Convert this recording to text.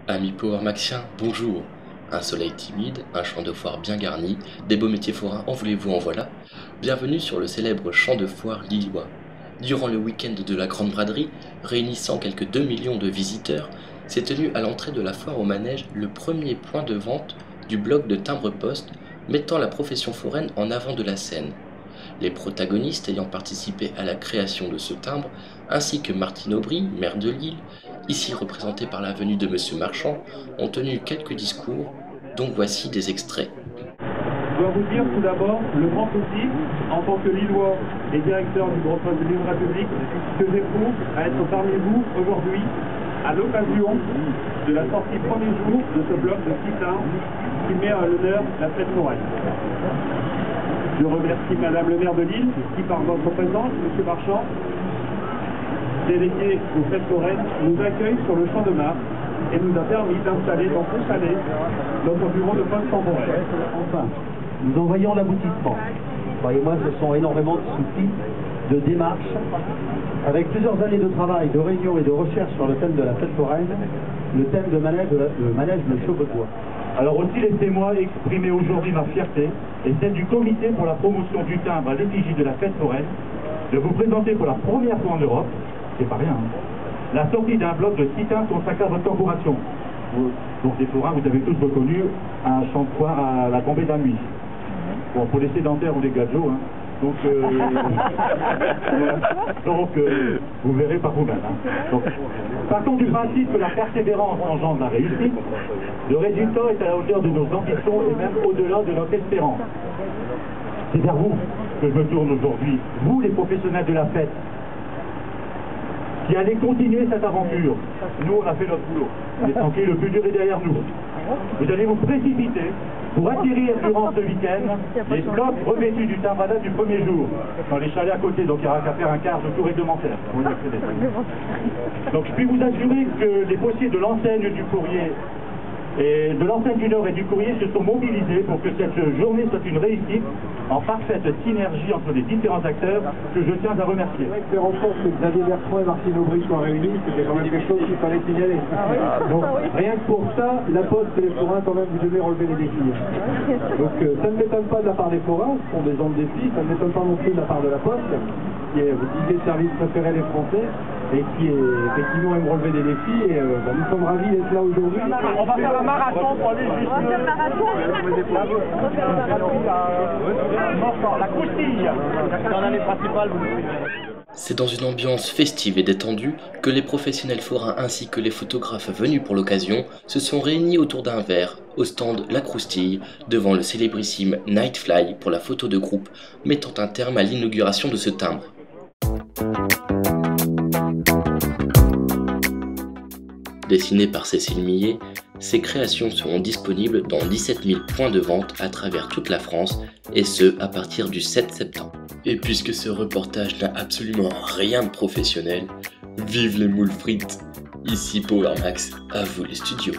Amis Powermaxiens, bonjour. Un soleil timide, un champ de foire bien garni, des beaux métiers forains, en voulez-vous, en voilà. Bienvenue sur le célèbre champ de foire lillois. Durant le week-end de la Grande Braderie, réunissant quelques 2 millions de visiteurs, s'est tenu à l'entrée de la foire au manège le premier point de vente du bloc de timbre-poste, mettant la profession foraine en avant de la scène. Les protagonistes ayant participé à la création de ce timbre, ainsi que Martine Aubry, maire de Lille, ici représenté par la venue de Monsieur Marchand, ont tenu quelques discours, dont voici des extraits. Je dois vous dire tout d'abord le grand souci, en tant que Lillois et directeur du Grand Poste de l'Union République, que j'éprouve à être parmi vous aujourd'hui, à l'occasion de la sortie premier jour de ce bloc de 6 timbres qui met à l'honneur la fête foraine. Je remercie Madame le maire de Lille, qui par votre présence, Monsieur Marchand, délégué aux fêtes foraines, nous accueille sur le champ de Mars et nous a permis d'installer dans ce chalet notre bureau de poste temporaire. Enfin, nous en voyons l'aboutissement. Croyez-moi, ce sont énormément de soucis, de démarches, avec plusieurs années de travail, de réunions et de recherche sur le thème de la fête foraine, le thème de manège, le manège de Chaubecois. Alors aussi, laissez-moi exprimer aujourd'hui ma fierté et celle du comité pour la promotion du timbre à l'effigie de la fête foraine, de vous présenter pour la première fois en Europe, c'est pas rien, la sortie d'un bloc de 6 timbres consacré à votre corporation. Donc les forains, vous avez tous reconnu un champ de foire à la tombée d'un nuit. Bon, pour les sédentaires ou les gadgets, hein. Donc, vous verrez par vous-même. Hein. Donc, partons du principe que la persévérance engendre la réussite, le résultat est à la hauteur de nos ambitions et même au-delà de notre espérance. C'est vers vous que je me tourne aujourd'hui, vous les professionnels de la fête, qui allez continuer cette aventure. Nous, on a fait notre boulot. On est tranquille, le plus dur est derrière nous. Vous allez vous précipiter pour acquérir durant ce week-end les blocs revêtus du timbre du premier jour, dans les chalets à côté, donc il n'y aura qu'à faire un quart de tour réglementaire. Donc je puis vous assurer que les postiers de l'enseigne du courrier et de l'enseigne du Nord et du courrier se sont mobilisés pour que cette journée soit une réussite en parfaite synergie entre les différents acteurs que je tiens à remercier. Faire en sorte que Xavier Bertrand et Martine Aubry soient réunis, c'était quand même quelque chose qu'il fallait signaler. Donc rien que pour ça, la Poste et les forains, quand même, vous devez relever les défis. Donc ça ne m'étonne pas de la part des forains, ce sont des gens de défi, ça ne m'étonne pas non plus de la part de la Poste, qui est votre idée de service préféré des Français, et qui est, effectivement aime relever des défis, et nous sommes ravis d'être là aujourd'hui. On va faire un marathon pour aller jusqu'à la croustille. Dans l'année principale, vous nous suivez. C'est dans une ambiance festive et détendue que les professionnels forains ainsi que les photographes venus pour l'occasion se sont réunis autour d'un verre au stand La Croustille devant le célébrissime Nightfly pour la photo de groupe mettant un terme à l'inauguration de ce timbre. Dessinées par Cécile Millet, ces créations seront disponibles dans 17 000 points de vente à travers toute la France, et ce à partir du 7 septembre. Et puisque ce reportage n'a absolument rien de professionnel, vive les moules frites! Ici Powermax, à vous les studios.